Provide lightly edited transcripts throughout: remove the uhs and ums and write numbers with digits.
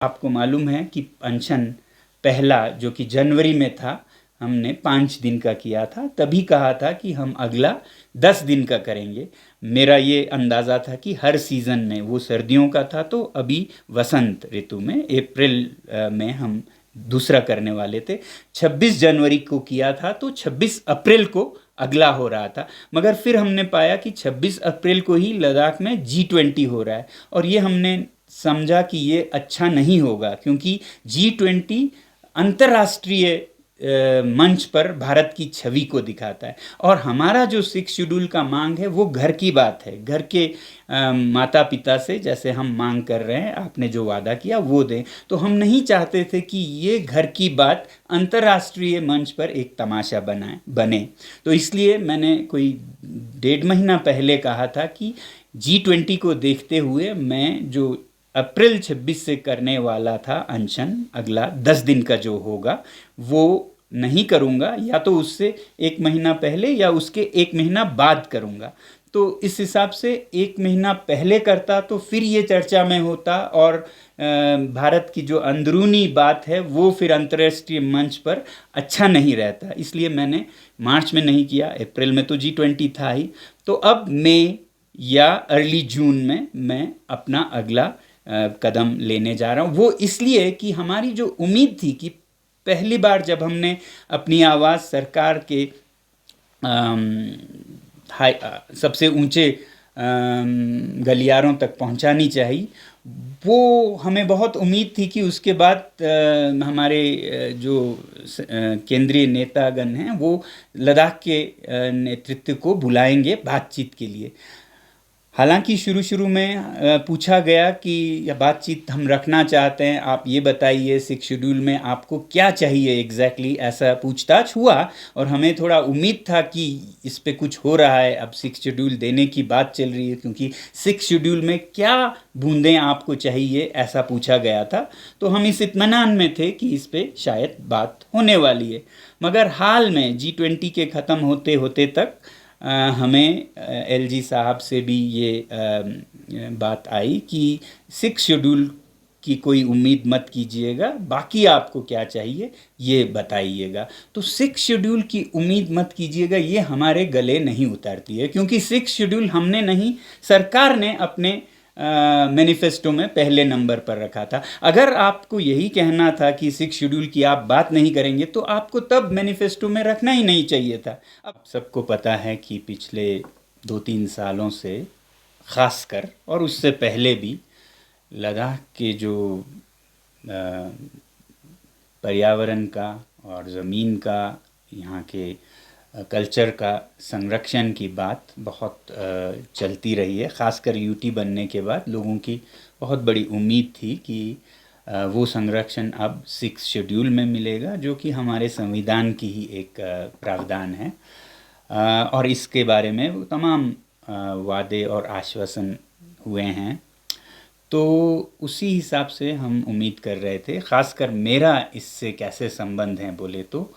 आपको मालूम है कि अनशन पहला जो कि जनवरी में था, हमने 5 दिन का किया था। तभी कहा था कि हम अगला 10 दिन का करेंगे। मेरा ये अंदाज़ा था कि हर सीज़न में, वो सर्दियों का था तो अभी वसंत ऋतु में अप्रैल में हम दूसरा करने वाले थे। 26 जनवरी को किया था तो 26 अप्रैल को अगला हो रहा था। मगर फिर हमने पाया कि 26 अप्रैल को ही लद्दाख में G20 हो रहा है, और ये हमने समझा कि ये अच्छा नहीं होगा, क्योंकि G20 अंतर्राष्ट्रीय मंच पर भारत की छवि को दिखाता है। और हमारा जो 6 शेड्यूल का मांग है वो घर की बात है, घर के माता पिता से जैसे हम मांग कर रहे हैं, आपने जो वादा किया वो दें। तो हम नहीं चाहते थे कि ये घर की बात अंतर्राष्ट्रीय मंच पर एक तमाशा बने। तो इसलिए मैंने कोई 1.5 महीना पहले कहा था कि G20 को देखते हुए मैं जो अप्रैल 26 से करने वाला था अनशन, अगला 10 दिन का जो होगा, वो नहीं करूँगा, या तो उससे 1 महीना पहले या उसके 1 महीना बाद करूँगा। तो इस हिसाब से 1 महीना पहले करता तो फिर ये चर्चा में होता, और भारत की जो अंदरूनी बात है वो फिर अंतर्राष्ट्रीय मंच पर अच्छा नहीं रहता। इसलिए मैंने मार्च में नहीं किया, अप्रैल में तो G20 था ही। तो अब मई या अर्ली जून में मैं अपना अगला कदम लेने जा रहा हूँ। वो इसलिए कि हमारी जो उम्मीद थी कि पहली बार जब हमने अपनी आवाज़ सरकार के सबसे ऊंचे गलियारों तक पहुंचानी चाहिए, वो हमें बहुत उम्मीद थी कि उसके बाद हमारे जो केंद्रीय नेतागण हैं वो लद्दाख के नेतृत्व को बुलाएंगे बातचीत के लिए। हालांकि शुरू शुरू में पूछा गया कि यह बातचीत हम रखना चाहते हैं, आप ये बताइए 6 शेड्यूल में आपको क्या चाहिए एग्जैक्टली, ऐसा पूछताछ हुआ। और हमें थोड़ा उम्मीद था कि इस पे कुछ हो रहा है, अब 6 शेड्यूल देने की बात चल रही है, क्योंकि 6 शेड्यूल में क्या बूंदें आपको चाहिए ऐसा पूछा गया था। तो हम इस इत्मीनान में थे कि इस पे शायद बात होने वाली है। मगर हाल में G20 के ख़त्म होते होते तक हमें LG साहब से भी ये बात आई कि 6 शेड्यूल की कोई उम्मीद मत कीजिएगा, बाकी आपको क्या चाहिए ये बताइएगा। तो 6 शेड्यूल की उम्मीद मत कीजिएगा ये हमारे गले नहीं उतरती है, क्योंकि 6 शेड्यूल हमने नहीं, सरकार ने अपने मैनिफेस्टो में पहले नंबर पर रखा था। अगर आपको यही कहना था कि 6 शेड्यूल की आप बात नहीं करेंगे तो आपको तब मैनिफेस्टो में रखना ही नहीं चाहिए था। अब सबको पता है कि पिछले 2-3 सालों से ख़ासकर, और उससे पहले भी, लद्दाख के जो पर्यावरण का और ज़मीन का, यहाँ के कल्चर का संरक्षण की बात बहुत चलती रही है। ख़ासकर यूटी बनने के बाद लोगों की बहुत बड़ी उम्मीद थी कि वो संरक्षण अब 6 शेड्यूल में मिलेगा, जो कि हमारे संविधान की ही एक प्रावधान है। और इसके बारे में वो तमाम वादे और आश्वासन हुए हैं। तो उसी हिसाब से हम उम्मीद कर रहे थे। ख़ासकर मेरा इससे कैसे संबंध है बोले तो,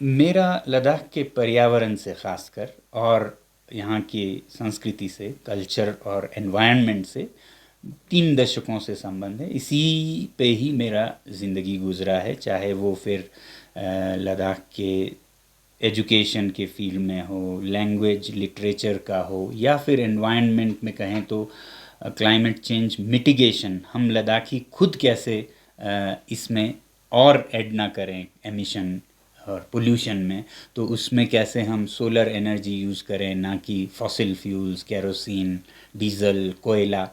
मेरा लद्दाख के पर्यावरण से ख़ासकर, और यहाँ की संस्कृति से, कल्चर और एनवायरनमेंट से 3 दशकों से संबंध है। इसी पे ही मेरा ज़िंदगी गुज़रा है, चाहे वो फिर लद्दाख के एजुकेशन के फील्ड में हो, लैंग्वेज लिटरेचर का हो, या फिर एनवायरनमेंट में कहें तो क्लाइमेट चेंज मिटिगेशन, हम लद्दाखी खुद कैसे इसमें और ऐड ना करें एमिशन और पोल्यूशन में, तो उसमें कैसे हम सोलर एनर्जी यूज़ करें, ना कि फॉसिल फ्यूल्स, केरोसिन, डीज़ल, कोयला,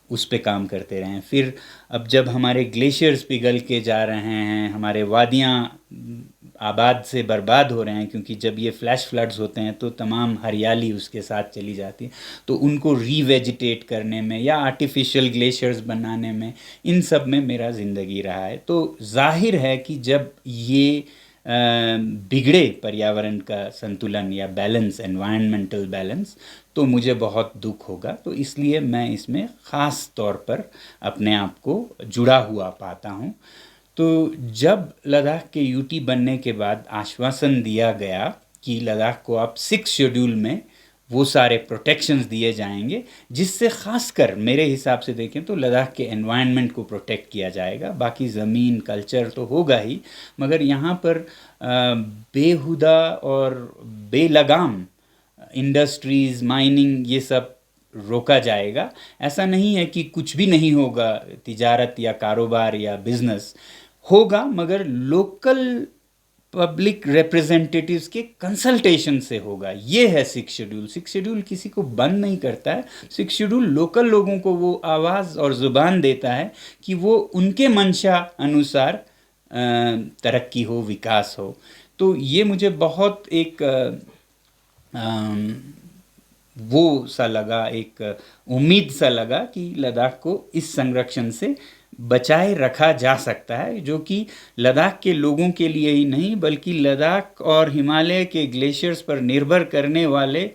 उस पे काम करते रहें। फिर अब जब हमारे ग्लेशियर्स पिघल के जा रहे हैं, हमारे वादियाँ आबाद से बर्बाद हो रहे हैं, क्योंकि जब ये फ्लैश फ्लड्स होते हैं तो तमाम हरियाली उसके साथ चली जाती है, तो उनको रीवेजिटेट करने में या आर्टिफिशियल ग्लेशियर्स बनाने में, इन सब में मेरा ज़िंदगी रहा है। तो जाहिर है कि जब ये बिगड़े पर्यावरण का संतुलन या बैलेंस, एनवायरमेंटल बैलेंस, तो मुझे बहुत दुख होगा। तो इसलिए मैं इसमें ख़ास तौर पर अपने आप को जुड़ा हुआ पाता हूँ। तो जब लद्दाख के यूटी बनने के बाद आश्वासन दिया गया कि लद्दाख को आप 6 शेड्यूल में वो सारे प्रोटेक्शंस दिए जाएंगे, जिससे ख़ासकर मेरे हिसाब से देखें तो लद्दाख के एनवायरनमेंट को प्रोटेक्ट किया जाएगा। बाकी ज़मीन कल्चर तो होगा ही, मगर यहाँ पर बेहुदा और बेलगाम इंडस्ट्रीज़, माइनिंग, ये सब रोका जाएगा। ऐसा नहीं है कि कुछ भी नहीं होगा, तिजारत या कारोबार या बिजनेस होगा, मगर लोकल पब्लिक रिप्रेजेंटेटिव्स के कंसल्टेशन से होगा। ये है सिक्स शेड्यूल। सिक्स शेड्यूल किसी को बंद नहीं करता है। सिक्स शेड्यूल लोकल लोगों को वो आवाज़ और ज़ुबान देता है कि वो उनके मंशा अनुसार तरक्की हो, विकास हो। तो ये मुझे बहुत एक वो सा लगा, एक उम्मीद सा लगा कि लद्दाख को इस संरक्षण से बचाए रखा जा सकता है, जो कि लद्दाख के लोगों के लिए ही नहीं बल्कि लद्दाख और हिमालय के ग्लेशियर्स पर निर्भर करने वाले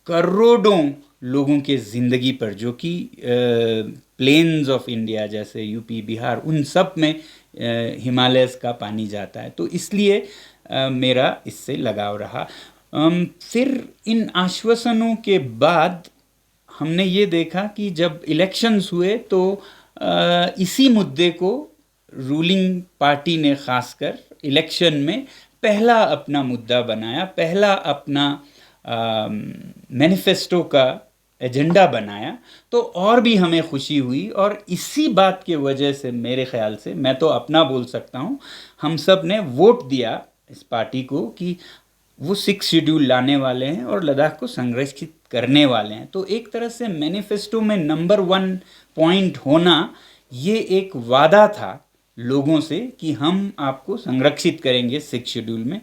करोड़ों लोगों के ज़िंदगी पर, जो कि प्लेन्स ऑफ इंडिया जैसे यूपी, बिहार, उन सब में हिमालयस का पानी जाता है। तो इसलिए मेरा इससे लगाव रहा। फिर इन आश्वासनों के बाद हमने ये देखा कि जब इलेक्शंस हुए तो इसी मुद्दे को रूलिंग पार्टी ने खासकर इलेक्शन में पहला अपना मुद्दा बनाया, पहला अपना मैनिफेस्टो का एजेंडा बनाया। तो और भी हमें खुशी हुई, और इसी बात के वजह से मेरे ख्याल से, मैं तो अपना बोल सकता हूँ, हम सब ने वोट दिया इस पार्टी को कि वो सिक्स शेड्यूल लाने वाले हैं और लद्दाख को संरक्षित करने वाले हैं। तो एक तरह से मैनिफेस्टो में नंबर 1 पॉइंट होना ये एक वादा था लोगों से कि हम आपको संरक्षित करेंगे सिक्स शेड्यूल में,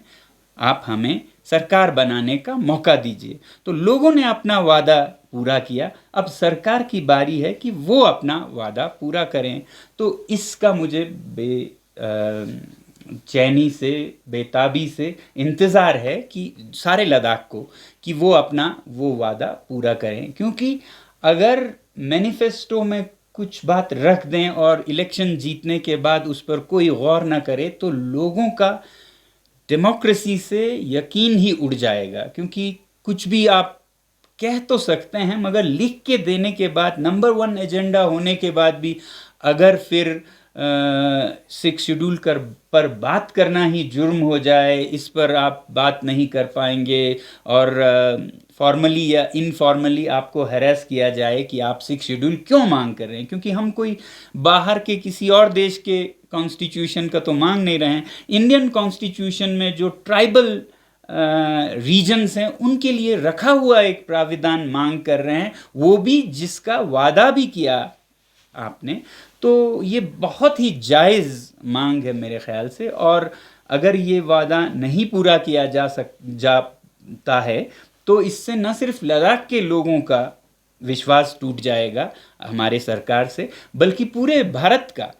आप हमें सरकार बनाने का मौका दीजिए। तो लोगों ने अपना वादा पूरा किया, अब सरकार की बारी है कि वो अपना वादा पूरा करें। तो इसका मुझे बेचैनी से, बेताबी से इंतज़ार है कि सारे लद्दाख को, कि वो अपना वो वादा पूरा करें। क्योंकि अगर मैनिफेस्टो में कुछ बात रख दें और इलेक्शन जीतने के बाद उस पर कोई गौर ना करे, तो लोगों का डेमोक्रेसी से यकीन ही उड़ जाएगा। क्योंकि कुछ भी आप कह तो सकते हैं, मगर लिख के देने के बाद, नंबर 1 एजेंडा होने के बाद भी अगर फिर सिक्स शेड्यूल पर बात करना ही जुर्म हो जाए, इस पर आप बात नहीं कर पाएंगे, और फॉर्मली या इनफॉर्मली आपको हैरेस किया जाए कि आप सिक्स शेड्यूल क्यों मांग कर रहे हैं, क्योंकि हम कोई बाहर के किसी और देश के कॉन्स्टिट्यूशन का तो मांग नहीं रहे हैं। इंडियन कॉन्स्टिट्यूशन में जो ट्राइबल रीजन्स हैं उनके लिए रखा हुआ एक प्राविधान मांग कर रहे हैं, वो भी जिसका वादा भी किया आपने। तो ये बहुत ही जायज़ मांग है मेरे ख्याल से, और अगर ये वादा नहीं पूरा किया जाता है तो इससे न सिर्फ लद्दाख के लोगों का विश्वास टूट जाएगा हमारे सरकार से, बल्कि पूरे भारत का।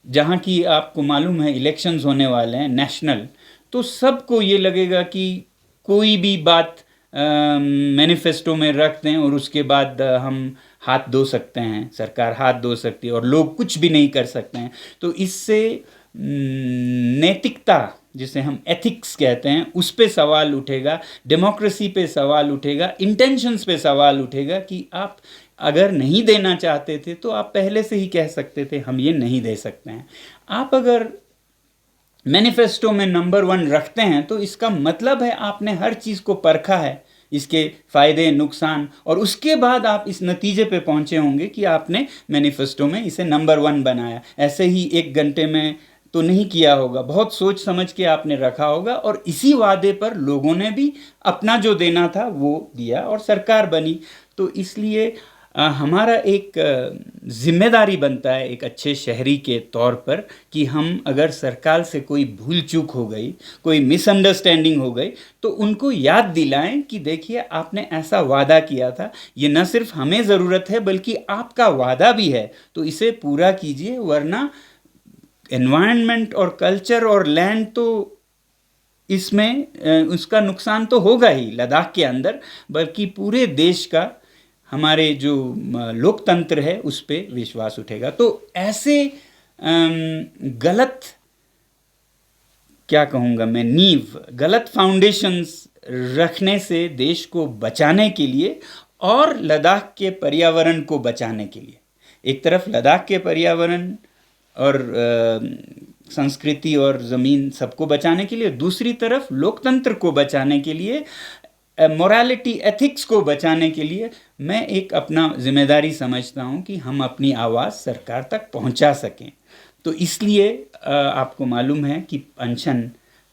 जहाँ की आपको मालूम है इलेक्शंस होने वाले हैं नेशनल, तो सबको ये लगेगा कि कोई भी बात मैनिफेस्टो में रख दें और उसके बाद हम हाथ धो सकते हैं, सरकार हाथ धो सकती है और लोग कुछ भी नहीं कर सकते हैं। तो इससे नैतिकता, जिसे हम एथिक्स कहते हैं, उस पे सवाल उठेगा, डेमोक्रेसी पे सवाल उठेगा, इंटेंशंस पे सवाल उठेगा कि आप अगर नहीं देना चाहते थे तो आप पहले से ही कह सकते थे हम ये नहीं दे सकते हैं। आप अगर मैनिफेस्टो में नंबर 1 रखते हैं तो इसका मतलब है आपने हर चीज़ को परखा है, इसके फ़ायदे नुकसान, और उसके बाद आप इस नतीजे पे पहुंचे होंगे कि आपने मैनिफेस्टो में इसे नंबर 1 बनाया। ऐसे ही 1 घंटे में तो नहीं किया होगा, बहुत सोच समझ के आपने रखा होगा, और इसी वादे पर लोगों ने भी अपना जो देना था वो दिया और सरकार बनी। तो इसलिए हमारा एक जिम्मेदारी बनता है एक अच्छे शहरी के तौर पर कि हम अगर सरकार से कोई भूल चूक हो गई, कोई मिसअंडरस्टैंडिंग हो गई, तो उनको याद दिलाएं कि देखिए आपने ऐसा वादा किया था, ये न सिर्फ हमें ज़रूरत है बल्कि आपका वादा भी है, तो इसे पूरा कीजिए, वरना एनवायरनमेंट और कल्चर और लैंड तो इसमें उसका नुकसान तो होगा ही लद्दाख के अंदर, बल्कि पूरे देश का, हमारे जो लोकतंत्र है उस पे विश्वास उठेगा। तो ऐसे गलत, क्या कहूँगा मैं, नींव, गलत फाउंडेशंस रखने से देश को बचाने के लिए और लद्दाख के पर्यावरण को बचाने के लिए, एक तरफ लद्दाख के पर्यावरण और संस्कृति और ज़मीन सबको बचाने के लिए, दूसरी तरफ लोकतंत्र को बचाने के लिए, मोरालिटी एथिक्स को बचाने के लिए मैं एक अपना जिम्मेदारी समझता हूँ कि हम अपनी आवाज़ सरकार तक पहुँचा सकें। तो इसलिए आपको मालूम है कि अनशन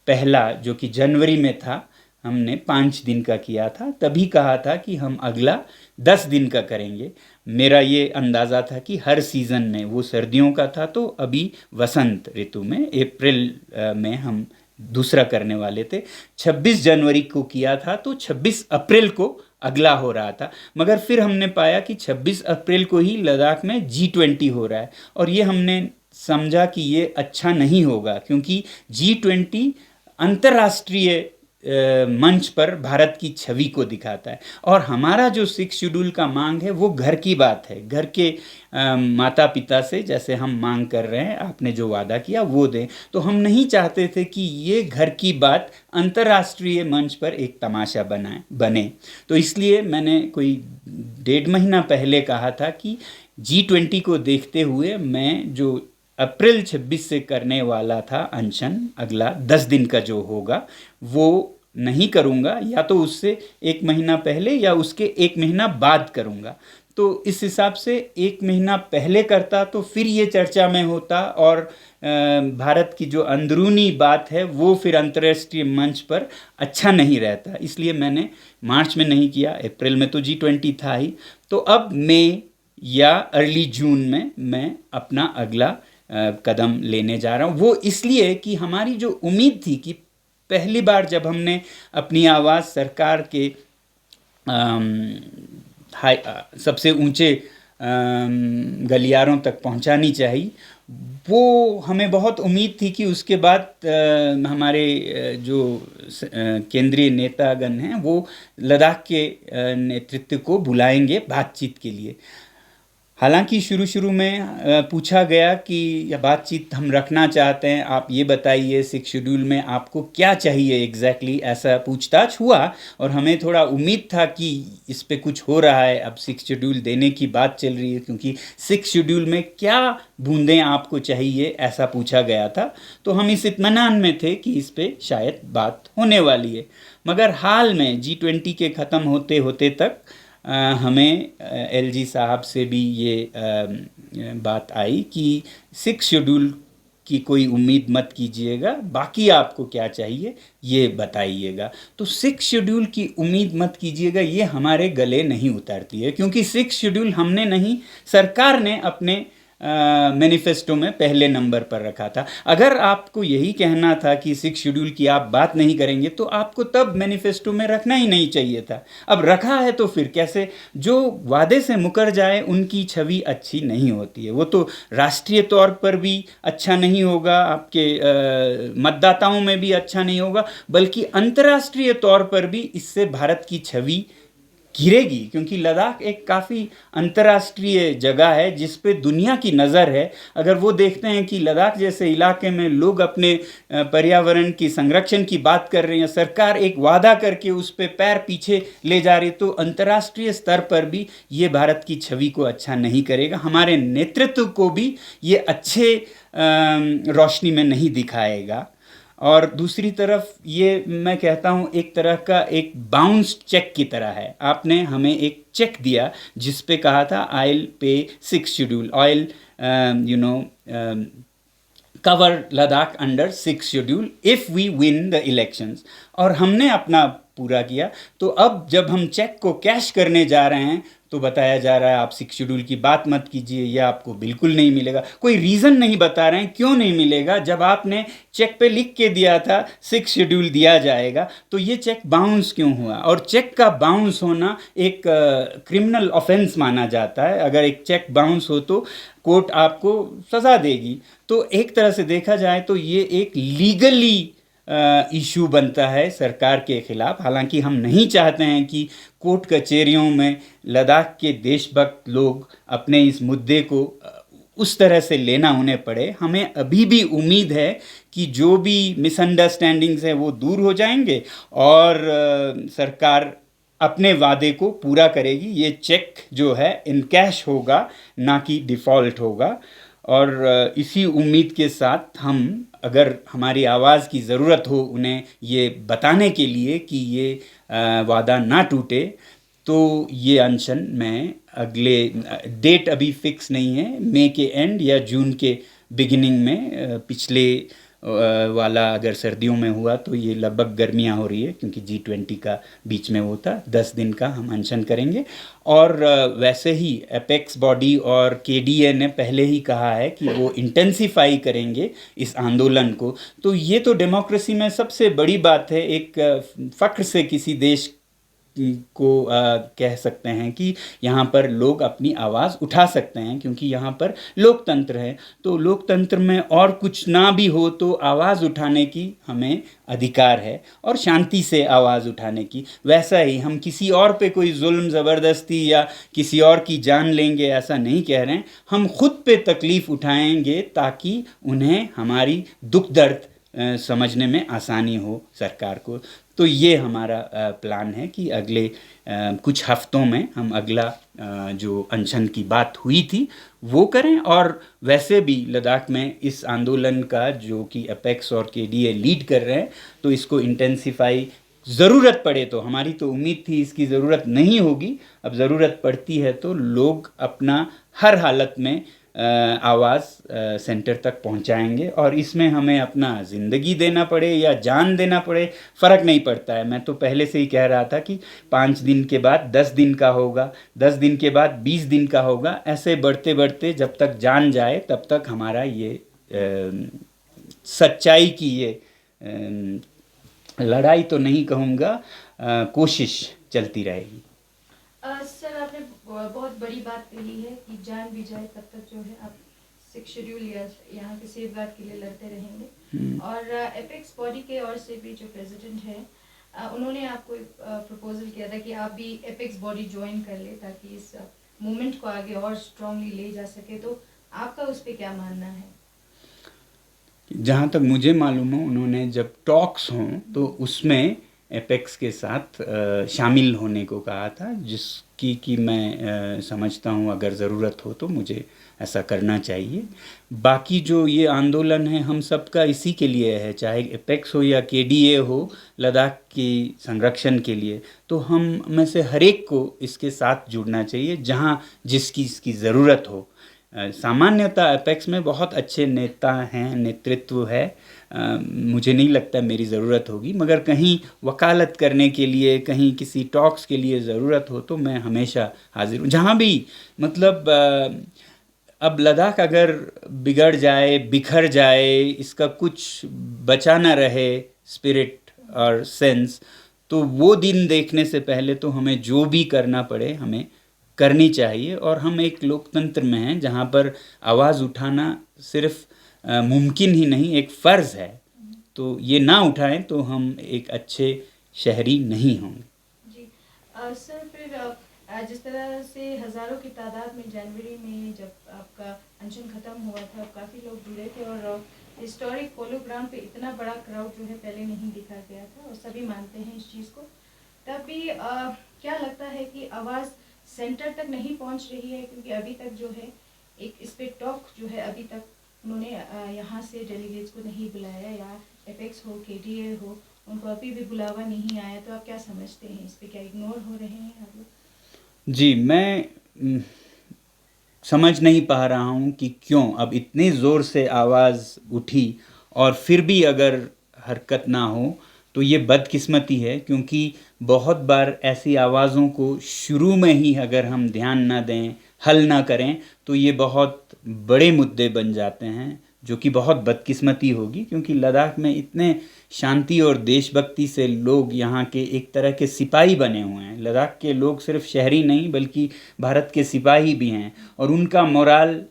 पहला जो कि जनवरी में था, हमने 5 दिन का किया था। तभी कहा था कि हम अगला 10 दिन का करेंगे। मेरा ये अंदाज़ा था कि हर सीज़न में, वो सर्दियों का था तो अभी वसंत ऋतु में अप्रैल में हम दूसरा करने वाले थे। 26 जनवरी को किया था तो 26 अप्रैल को अगला हो रहा था, मगर फिर हमने पाया कि 26 अप्रैल को ही लद्दाख में G20 हो रहा है और ये हमने समझा कि ये अच्छा नहीं होगा, क्योंकि G20 अंतर्राष्ट्रीय मंच पर भारत की छवि को दिखाता है और हमारा जो 6 शेड्यूल का मांग है वो घर की बात है, घर के माता पिता से जैसे हम मांग कर रहे हैं, आपने जो वादा किया वो दें। तो हम नहीं चाहते थे कि ये घर की बात अंतर्राष्ट्रीय मंच पर एक तमाशा बने। तो इसलिए मैंने कोई 1.5 महीना पहले कहा था कि G20 को देखते हुए मैं जो अप्रैल 26 से करने वाला था अनशन, अगला 10 दिन का जो होगा वो नहीं करूँगा, या तो उससे 1 महीना पहले या उसके 1 महीना बाद करूँगा। तो इस हिसाब से 1 महीना पहले करता तो फिर ये चर्चा में होता और भारत की जो अंदरूनी बात है वो फिर अंतर्राष्ट्रीय मंच पर अच्छा नहीं रहता। इसलिए मैंने मार्च में नहीं किया, अप्रैल में तो G20 था ही। तो अब मई या अर्ली जून में मैं अपना अगला कदम लेने जा रहा हूँ। वो इसलिए कि हमारी जो उम्मीद थी कि पहली बार जब हमने अपनी आवाज़ सरकार के सबसे ऊंचे गलियारों तक पहुंचानी चाहिए, वो हमें बहुत उम्मीद थी कि उसके बाद हमारे जो केंद्रीय नेतागण हैं वो लद्दाख के नेतृत्व को बुलाएंगे बातचीत के लिए। हालांकि शुरू में पूछा गया कि यह बातचीत हम रखना चाहते हैं, आप ये बताइए 6 शेड्यूल में आपको क्या चाहिए एग्जैक्टली, ऐसा पूछताछ हुआ और हमें थोड़ा उम्मीद था कि इस पे कुछ हो रहा है। अब 6 शेड्यूल देने की बात चल रही है, क्योंकि 6 शेड्यूल में क्या बूंदें आपको चाहिए ऐसा पूछा गया था। तो हम इस इत्मीनान में थे कि इस पे शायद बात होने वाली है। मगर हाल में G20 के ख़त्म होते होते तक हमें LG साहब से भी ये बात आई कि 6 शेड्यूल की कोई उम्मीद मत कीजिएगा, बाकी आपको क्या चाहिए ये बताइएगा। तो 6 शेड्यूल की उम्मीद मत कीजिएगा ये हमारे गले नहीं उतरती है, क्योंकि 6 शेड्यूल हमने नहीं, सरकार ने अपने मैनिफेस्टो में पहले नंबर पर रखा था। अगर आपको यही कहना था कि 6 शेड्यूल की आप बात नहीं करेंगे तो आपको तब मैनिफेस्टो में रखना ही नहीं चाहिए था। अब रखा है तो फिर कैसे, जो वादे से मुकर जाए उनकी छवि अच्छी नहीं होती है। वो तो राष्ट्रीय तौर पर भी अच्छा नहीं होगा, आपके मतदाताओं में भी अच्छा नहीं होगा, बल्कि अंतर्राष्ट्रीय तौर पर भी इससे भारत की छवि गिरेगी, क्योंकि लद्दाख एक काफ़ी अंतर्राष्ट्रीय जगह है जिस पे दुनिया की नज़र है। अगर वो देखते हैं कि लद्दाख जैसे इलाके में लोग अपने पर्यावरण की संरक्षण की बात कर रहे हैं, सरकार एक वादा करके उस पे पैर पीछे ले जा रही है, तो अंतर्राष्ट्रीय स्तर पर भी ये भारत की छवि को अच्छा नहीं करेगा, हमारे नेतृत्व को भी ये अच्छे रोशनी में नहीं दिखाएगा। और दूसरी तरफ ये मैं कहता हूँ एक तरह का एक बाउंस चेक की तरह है। आपने हमें एक चेक दिया जिस पे कहा था आई will pay 6 schedule, I will cover Ladakh under 6 schedule if we win the elections, और हमने अपना पूरा किया। तो अब जब हम चेक को कैश करने जा रहे हैं तो बताया जा रहा है आप 6 शेड्यूल की बात मत कीजिए, यह आपको बिल्कुल नहीं मिलेगा। कोई रीज़न नहीं बता रहे हैं क्यों नहीं मिलेगा। जब आपने चेक पे लिख के दिया था 6 शेड्यूल दिया जाएगा, तो ये चेक बाउंस क्यों हुआ? और चेक का बाउंस होना एक क्रिमिनल ऑफेंस माना जाता है। अगर एक चेक बाउंस हो तो कोर्ट आपको सज़ा देगी। तो एक तरह से देखा जाए तो ये एक लीगली इशू बनता है सरकार के खिलाफ। हालांकि हम नहीं चाहते हैं कि कोर्ट कचहरियों में लद्दाख के देशभक्त लोग अपने इस मुद्दे को उस तरह से लेना उन्हें पड़े। हमें अभी भी उम्मीद है कि जो भी मिसअंडरस्टैंडिंग्स हैं वो दूर हो जाएंगे और सरकार अपने वादे को पूरा करेगी। ये चेक जो है इन कैश होगा, ना कि डिफ़ॉल्ट होगा। और इसी उम्मीद के साथ हम, अगर हमारी आवाज़ की ज़रूरत हो उन्हें ये बताने के लिए कि ये वादा ना टूटे, तो ये अनशन मैं अगले, डेट अभी फिक्स नहीं है, मई के एंड या जून के बिगिनिंग में, पिछले वाला अगर सर्दियों में हुआ तो ये लगभग गर्मियाँ हो रही है क्योंकि G20 का बीच में वो था। 10 दिन का हम अनशन करेंगे। और वैसे ही एपेक्स बॉडी और KDA ने पहले ही कहा है कि वो इंटेंसिफाई करेंगे इस आंदोलन को। तो ये तो डेमोक्रेसी में सबसे बड़ी बात है। एक फ़ख्र से किसी देश को कह सकते हैं कि यहाँ पर लोग अपनी आवाज़ उठा सकते हैं, क्योंकि यहाँ पर लोकतंत्र है। तो लोकतंत्र में और कुछ ना भी हो तो आवाज़ उठाने की हमें अधिकार है, और शांति से आवाज़ उठाने की। वैसा ही हम किसी और पे कोई जुल्म ज़बरदस्ती या किसी और की जान लेंगे ऐसा नहीं कह रहे हैं। हम खुद पे तकलीफ़ उठाएंगे ताकि उन्हें हमारी दुख दर्द समझने में आसानी हो सरकार को। तो ये हमारा प्लान है कि अगले कुछ हफ्तों में हम अगला जो अनशन की बात हुई थी वो करें। और वैसे भी लद्दाख में इस आंदोलन का जो कि एपेक्स और KDA लीड कर रहे हैं, तो इसको इंटेंसिफाई ज़रूरत पड़े तो, हमारी तो उम्मीद थी इसकी ज़रूरत नहीं होगी, अब ज़रूरत पड़ती है तो लोग अपना हर हालत में आवाज़ सेंटर तक पहुंचाएंगे। और इसमें हमें अपना ज़िंदगी देना पड़े या जान देना पड़े, फ़र्क नहीं पड़ता है। मैं तो पहले से ही कह रहा था कि 5 दिन के बाद 10 दिन का होगा, 10 दिन के बाद 20 दिन का होगा, ऐसे बढ़ते बढ़ते जब तक जान जाए तब तक हमारा ये सच्चाई की ये लड़ाई तो नहीं कहूँगा, कोशिश चलती रहेगी। सर, आपने बहुत बड़ी बात कही है कि जान भी जाए तब तक जो है आप 6 शेड्यूल या यहाँ के सेफ गार्ड के लिए लड़ते रहेंगे। और एपेक्स बॉडी के ओर से भी जो प्रेसिडेंट है उन्होंने आपको एक प्रपोजल किया था कि आप भी एपेक्स बॉडी ज्वाइन कर ले ताकि इस मूवमेंट को आगे और स्ट्रांगली ले जा सके। तो आपका उस पर क्या मानना है? जहाँ तक मुझे मालूम हो, उन्होंने जब टॉक्स हों तो उसमें एपेक्स के साथ शामिल होने को कहा था, जिसकी कि मैं समझता हूँ अगर ज़रूरत हो तो मुझे ऐसा करना चाहिए। बाकी जो ये आंदोलन है हम सब का इसी के लिए है, चाहे एपेक्स हो या KDA हो, लद्दाख की संरक्षण के लिए। तो हम में से हर एक को इसके साथ जुड़ना चाहिए जहाँ जिसकी इसकी ज़रूरत हो। सामान्यतः एपेक्स में बहुत अच्छे नेता हैं, नेतृत्व है, मुझे नहीं लगता मेरी ज़रूरत होगी, मगर कहीं वकालत करने के लिए, कहीं किसी टॉक्स के लिए ज़रूरत हो तो मैं हमेशा हाजिर हूँ, जहाँ भी। मतलब अब लद्दाख अगर बिगड़ जाए, बिखर जाए, इसका कुछ बचा ना रहे स्पिरिट और सेंस, तो वो दिन देखने से पहले तो हमें जो भी करना पड़े हमें करनी चाहिए। और हम एक लोकतंत्र में हैं जहाँ पर आवाज़ उठाना सिर्फ मुमकिन ही नहीं, एक फ़र्ज़ है। तो ये ना उठाएं तो हम एक अच्छे शहरी नहीं होंगे। जी सर, फिर जिस तरह से हज़ारों की तादाद में जनवरी में जब आपका अनशन ख़त्म हुआ था, काफ़ी लोग जुड़े थे और हिस्टोरिक पोलो ग्राउंड पे इतना बड़ा क्राउड जो है पहले नहीं दिखा गया था और सभी मानते हैं इस चीज़ को। तब भी क्या लगता है कि आवाज़ सेंटर तक नहीं पहुंच रही है? क्योंकि अभी तक जो है एक इस पे टॉक जो है अभी तक उन्होंने यहाँ से डेलीगेट्स को नहीं बुलाया, या एपेक्स हो, KDA हो, उनको अभी भी बुलावा नहीं आया। तो आप क्या समझते हैं इस पे, क्या इग्नोर हो रहे हैं आप लोग? जी, मैं समझ नहीं पा रहा हूँ कि क्यों अब इतनी ज़ोर से आवाज़ उठी और फिर भी अगर हरकत ना हो तो ये बदकिस्मती है। क्योंकि बहुत बार ऐसी आवाज़ों को शुरू में ही अगर हम ध्यान ना दें, हल ना करें, तो ये बहुत बड़े मुद्दे बन जाते हैं, जो कि बहुत बदकिस्मती होगी। क्योंकि लद्दाख में इतने शांति और देशभक्ति से लोग यहाँ के एक तरह के सिपाही बने हुए हैं। लद्दाख के लोग सिर्फ शहरी नहीं बल्कि भारत के सिपाही भी हैं, और उनका मोराल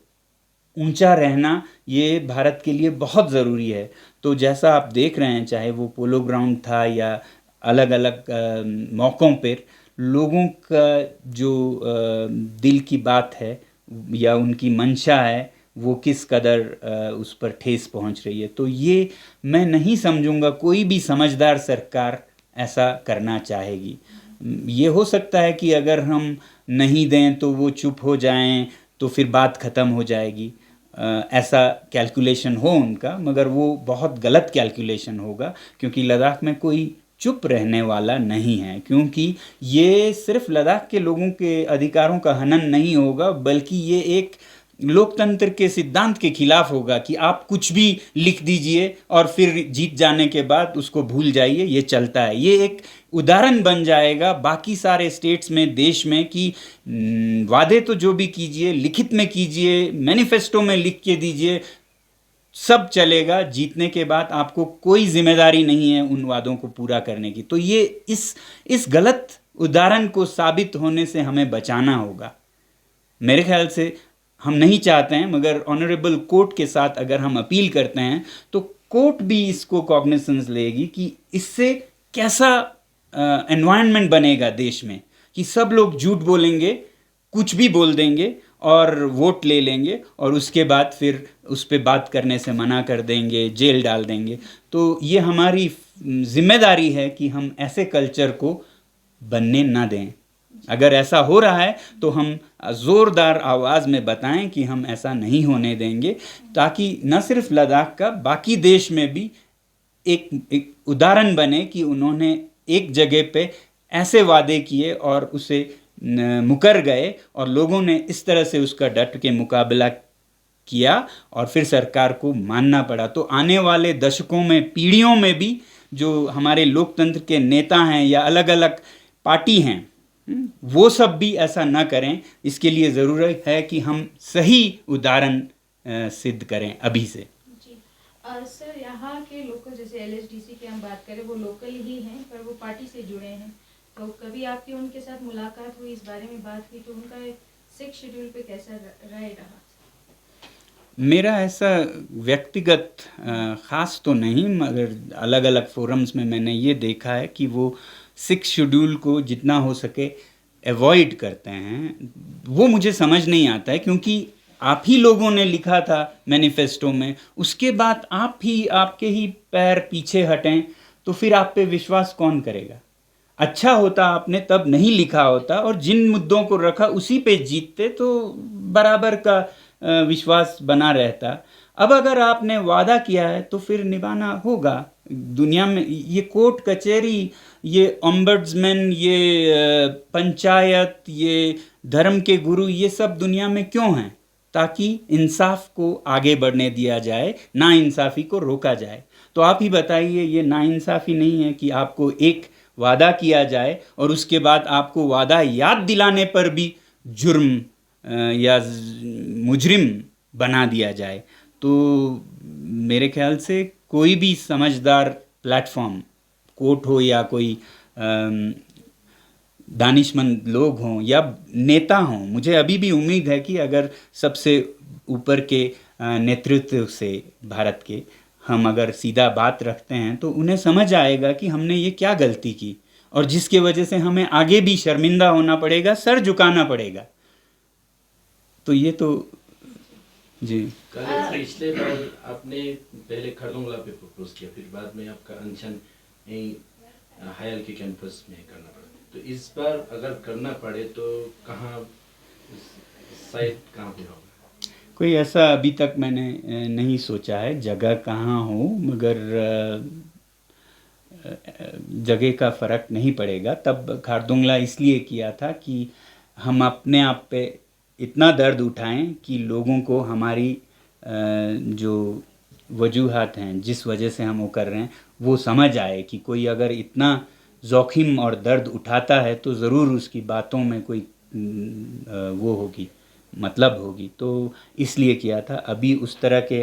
ऊंचा रहना ये भारत के लिए बहुत ज़रूरी है। तो जैसा आप देख रहे हैं, चाहे वो पोलो ग्राउंड था या अलग अलग मौक़ों पर, लोगों का जो दिल की बात है या उनकी मंशा है वो किस कदर उस पर ठेस पहुंच रही है। तो ये मैं नहीं समझूंगा कोई भी समझदार सरकार ऐसा करना चाहेगी। ये हो सकता है कि अगर हम नहीं दें तो वो चुप हो जाएं तो फिर बात ख़त्म हो जाएगी, ऐसा कैलकुलेशन हो उनका, मगर वो बहुत गलत कैलकुलेशन होगा, क्योंकि लद्दाख में कोई चुप रहने वाला नहीं है। क्योंकि ये सिर्फ लद्दाख के लोगों के अधिकारों का हनन नहीं होगा, बल्कि ये एक लोकतंत्र के सिद्धांत के खिलाफ होगा कि आप कुछ भी लिख दीजिए और फिर जीत जाने के बाद उसको भूल जाइए, ये चलता है। ये एक उदाहरण बन जाएगा बाकी सारे स्टेट्स में, देश में, कि वादे तो जो भी कीजिए लिखित में कीजिए, मैनिफेस्टो में लिख के दीजिए, सब चलेगा, जीतने के बाद आपको कोई जिम्मेदारी नहीं है उन वादों को पूरा करने की। तो ये इस गलत उदाहरण को साबित होने से हमें बचाना होगा। मेरे ख्याल से हम नहीं चाहते हैं, मगर ऑनरेबल कोर्ट के साथ अगर हम अपील करते हैं तो कोर्ट भी इसको कॉग्निसेंस लेगी कि इससे कैसा एनवायरनमेंट बनेगा देश में, कि सब लोग झूठ बोलेंगे, कुछ भी बोल देंगे और वोट ले लेंगे, और उसके बाद फिर उस पर बात करने से मना कर देंगे, जेल डाल देंगे। तो ये हमारी जिम्मेदारी है कि हम ऐसे कल्चर को बनने ना दें। अगर ऐसा हो रहा है तो हम ज़ोरदार आवाज़ में बताएं कि हम ऐसा नहीं होने देंगे, ताकि न सिर्फ लद्दाख का, बाकी देश में भी एक उदाहरण बने कि उन्होंने एक जगह पे ऐसे वादे किए और उसे मुकर गए, और लोगों ने इस तरह से उसका डट के मुकाबला किया और फिर सरकार को मानना पड़ा। तो आने वाले दशकों में, पीढ़ियों में भी जो हमारे लोकतंत्र के नेता हैं या अलग अलग पार्टी हैं, वो सब भी ऐसा ना करें। इसके लिए ज़रूरत है कि हम सही उदाहरण सिद्ध करें अभी से। जी सर, यहाँ के लोकल, जैसे एलएसडीसी की हम बात करें, वो लोकल ही हैं पर वो पार्टी से जुड़े हैं, तो कभी आपकी उनके साथ मुलाकात हुई, इस बारे में बात हुई, तो उनका 6 शेड्यूल पे कैसा राय रहा? मेरा ऐसा व्यक्तिगत ख़ास तो नहीं, मगर अलग अलग फोरम्स में मैंने ये देखा है कि वो 6 शेड्यूल को जितना हो सके अवॉइड करते हैं। वो मुझे समझ नहीं आता है, क्योंकि आप ही लोगों ने लिखा था मैनिफेस्टो में, उसके बाद आपके ही पैर पीछे हटें तो फिर आप पे विश्वास कौन करेगा? अच्छा होता आपने तब नहीं लिखा होता और जिन मुद्दों को रखा उसी पे जीतते, तो बराबर का विश्वास बना रहता। अब अगर आपने वादा किया है तो फिर निभाना होगा। दुनिया में ये कोर्ट कचहरी, ये ओम्बड्समैन, ये पंचायत, ये धर्म के गुरु, ये सब दुनिया में क्यों हैं? ताकि इंसाफ को आगे बढ़ने दिया जाए, ना इंसाफी को रोका जाए। तो आप ही बताइए, ये नाइंसाफ़ी नहीं है कि आपको एक वादा किया जाए और उसके बाद आपको वादा याद दिलाने पर भी जुर्म या मुजरिम बना दिया जाए? तो मेरे ख्याल से कोई भी समझदार प्लेटफॉर्म, कोर्ट हो या कोई दानिशमंद लोग हों या नेता हों, मुझे अभी भी उम्मीद है कि अगर सबसे ऊपर के नेतृत्व से भारत के हम अगर सीधा बात रखते हैं तो उन्हें समझ आएगा कि हमने ये क्या गलती की, और जिसके वजह से हमें आगे भी शर्मिंदा होना पड़ेगा, सर झुकाना पड़ेगा। तो ये तो जी। पिछले बार आपने पहले खरदोंगला पे प्रपोज किया, फिर बाद में आपका अनशन हायल के कैंपस में करना पड़ा, तो इस बार अगर करना पड़े तो कहाँ, साइट कहाँ पे होगा? कोई ऐसा अभी तक मैंने नहीं सोचा है जगह कहाँ हो, मगर जगह का फ़र्क नहीं पड़ेगा। तब खारदुंगला इसलिए किया था कि हम अपने आप पे इतना दर्द उठाएं कि लोगों को हमारी जो वजूहात हैं, जिस वजह से हम वो कर रहे हैं, वो समझ आए कि कोई अगर इतना जोखिम और दर्द उठाता है तो ज़रूर उसकी बातों में कोई वो होगी, मतलब होगी। तो इसलिए किया था। अभी उस तरह के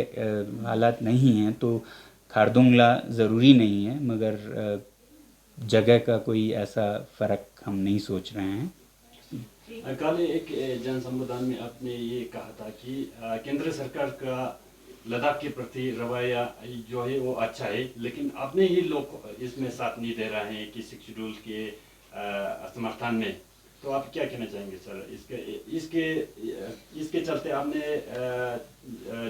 हालात नहीं हैं, तो खारदुंगला ज़रूरी नहीं है, मगर जगह का कोई ऐसा फ़र्क हम नहीं सोच रहे हैं। कल एक जन संबोधन में आपने ये कहा था कि केंद्र सरकार का लद्दाख के प्रति रवैया जो है वो अच्छा है, लेकिन अपने ही लोग इसमें साथ नहीं दे रहे हैं कि 6 शेड्यूल के समर्थन में। तो आप क्या कहना चाहेंगे सर? इसके चलते आपने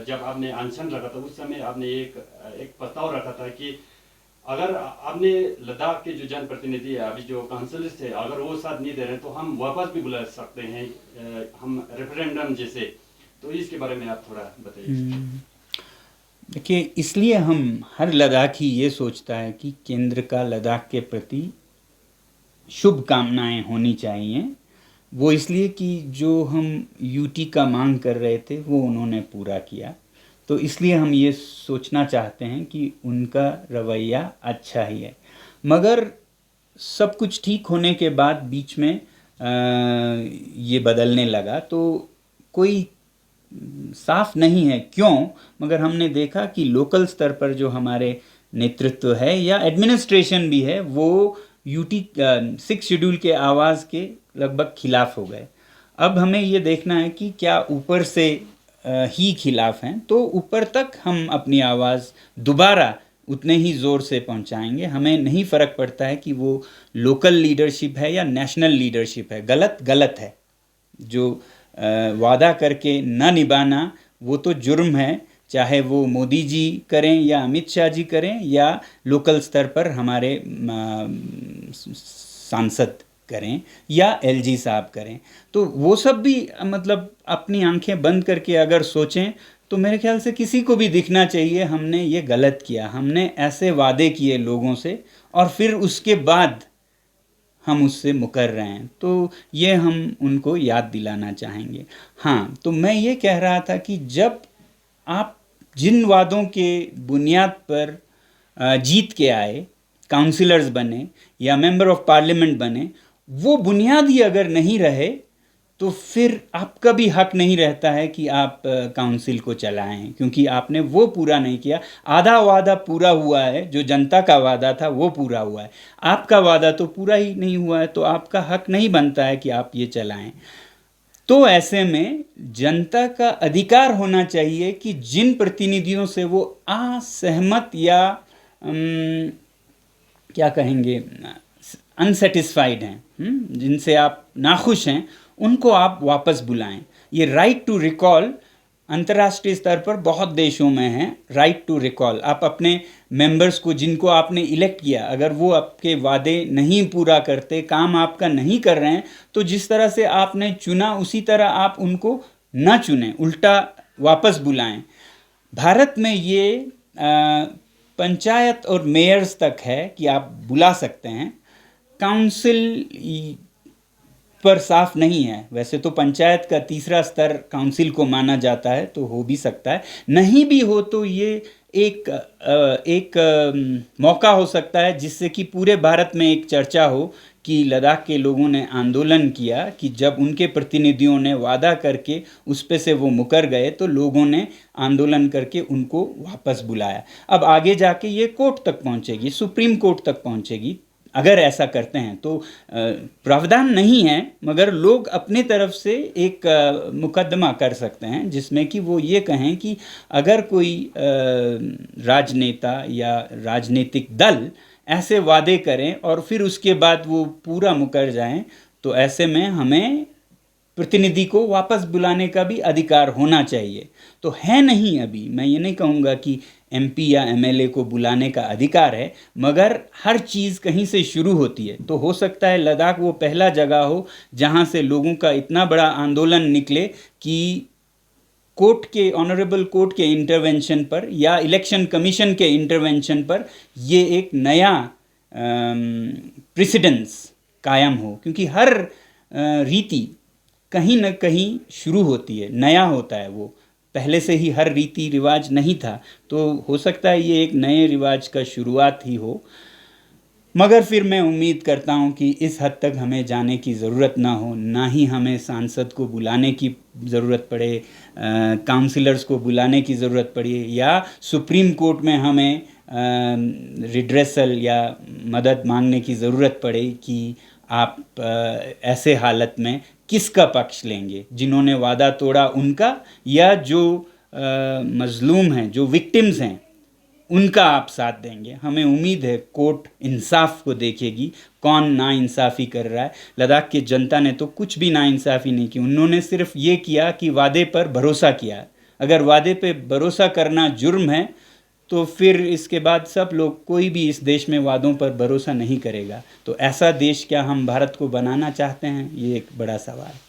जब आपने अनशन रखा था उस समय आपने एक प्रस्ताव रखा था कि अगर आपने लद्दाख के जो जनप्रतिनिधि है अभी जो काउंसिलर्स थे अगर वो साथ नहीं दे रहे तो हम वापस भी बुला सकते हैं, हम रेफरेंडम जैसे। तो इसके बारे में आप थोड़ा बताइए। देखिए, इसलिए हम हर लद्दाखी ये सोचता है कि केंद्र का लद्दाख के प्रति शुभकामनाएं होनी चाहिए। वो इसलिए कि जो हम यूटी का मांग कर रहे थे वो उन्होंने पूरा किया, तो इसलिए हम ये सोचना चाहते हैं कि उनका रवैया अच्छा ही है। मगर सब कुछ ठीक होने के बाद बीच में ये बदलने लगा, तो कोई साफ नहीं है क्यों, मगर हमने देखा कि लोकल स्तर पर जो हमारे नेतृत्व है या एडमिनिस्ट्रेशन भी है वो यूटी 6 शेड्यूल के आवाज़ के लगभग खिलाफ हो गए। अब हमें ये देखना है कि क्या ऊपर से ही खिलाफ हैं, तो ऊपर तक हम अपनी आवाज़ दोबारा उतने ही ज़ोर से पहुंचाएंगे। हमें नहीं फ़र्क पड़ता है कि वो लोकल लीडरशिप है या नेशनल लीडरशिप है, गलत गलत है। जो वादा करके न निभाना वो तो जुर्म है, चाहे वो मोदी जी करें या अमित शाह जी करें या लोकल स्तर पर हमारे सांसद करें या एलजी साहब करें। तो वो सब भी मतलब अपनी आंखें बंद करके अगर सोचें तो मेरे ख्याल से किसी को भी दिखना चाहिए हमने ये गलत किया, हमने ऐसे वादे किए लोगों से और फिर उसके बाद हम उससे मुकर रहे हैं, तो ये हम उनको याद दिलाना चाहेंगे। हाँ, तो मैं ये कह रहा था कि जब आप जिन वादों के बुनियाद पर जीत के आए, काउंसिलर्स बने या मेंबर ऑफ पार्लियामेंट बने, वो बुनियाद ही अगर नहीं रहे तो फिर आपका भी हक नहीं रहता है कि आप काउंसिल को चलाएं, क्योंकि आपने वो पूरा नहीं किया। आधा वादा पूरा हुआ है, जो जनता का वादा था वो पूरा हुआ है, आपका वादा तो पूरा ही नहीं हुआ है, तो आपका हक नहीं बनता है कि आप ये चलाएं। तो ऐसे में जनता का अधिकार होना चाहिए कि जिन प्रतिनिधियों से वो असहमत या क्या कहेंगे अनसेटिस्फाइड हैं, जिनसे आप नाखुश हैं, उनको आप वापस बुलाएं। ये राइट टू रिकॉल अंतर्राष्ट्रीय स्तर पर बहुत देशों में है। राइट टू रिकॉल, आप अपने मेंबर्स को जिनको आपने इलेक्ट किया, अगर वो आपके वादे नहीं पूरा करते, काम आपका नहीं कर रहे हैं, तो जिस तरह से आपने चुना उसी तरह आप उनको ना चुनें, उल्टा वापस बुलाएं। भारत में ये पंचायत और मेयर्स तक है कि आप बुला सकते हैं, काउंसिल पर साफ नहीं है। वैसे तो पंचायत का तीसरा स्तर काउंसिल को माना जाता है, तो हो भी सकता है, नहीं भी हो तो ये एक मौका हो सकता है जिससे कि पूरे भारत में एक चर्चा हो कि लद्दाख के लोगों ने आंदोलन किया कि जब उनके प्रतिनिधियों ने वादा करके उस पे से वो मुकर गए तो लोगों ने आंदोलन करके उनको वापस बुलाया। अब आगे जाके ये कोर्ट तक पहुंचेगी, सुप्रीम कोर्ट तक पहुंचेगी। अगर ऐसा करते हैं तो प्रावधान नहीं है, मगर लोग अपनी तरफ से एक मुकदमा कर सकते हैं जिसमें कि वो ये कहें कि अगर कोई राजनेता या राजनीतिक दल ऐसे वादे करें और फिर उसके बाद वो पूरा मुकर जाएं, तो ऐसे में हमें प्रतिनिधि को वापस बुलाने का भी अधिकार होना चाहिए। तो है नहीं, अभी मैं ये नहीं कहूँगा कि एमपी या एमएलए को बुलाने का अधिकार है, मगर हर चीज़ कहीं से शुरू होती है। तो हो सकता है लद्दाख वो पहला जगह हो जहाँ से लोगों का इतना बड़ा आंदोलन निकले कि कोर्ट के, ऑनरेबल कोर्ट के इंटरवेंशन पर या इलेक्शन कमीशन के इंटरवेंशन पर ये एक नया प्रेसिडेंस कायम हो, क्योंकि हर रीति कहीं न कहीं शुरू होती है, नया होता है, वो पहले से ही हर रीति रिवाज नहीं था, तो हो सकता है ये एक नए रिवाज का शुरुआत ही हो। मगर फिर मैं उम्मीद करता हूँ कि इस हद तक हमें जाने की ज़रूरत ना हो, ना ही हमें सांसद को बुलाने की ज़रूरत पड़े, काउंसिलर्स को बुलाने की ज़रूरत पड़े, या सुप्रीम कोर्ट में हमें रिड्रेसल या मदद मांगने की ज़रूरत पड़े कि आप ऐसे हालत में किसका पक्ष लेंगे, जिन्होंने वादा तोड़ा उनका या जो मजलूम हैं, जो विक्टिम्स हैं, उनका आप साथ देंगे। हमें उम्मीद है कोर्ट इंसाफ को देखेगी, कौन नाइंसाफ़ी कर रहा है। लद्दाख की जनता ने तो कुछ भी नाइंसाफ़ी नहीं की, उन्होंने सिर्फ ये किया कि वादे पर भरोसा किया, अगर वादे पे भरोसा करना जुर्म है तो फिर इसके बाद सब लोग, कोई भी इस देश में वादों पर भरोसा नहीं करेगा। तो ऐसा देश क्या हम भारत को बनाना चाहते हैं, ये एक बड़ा सवाल है।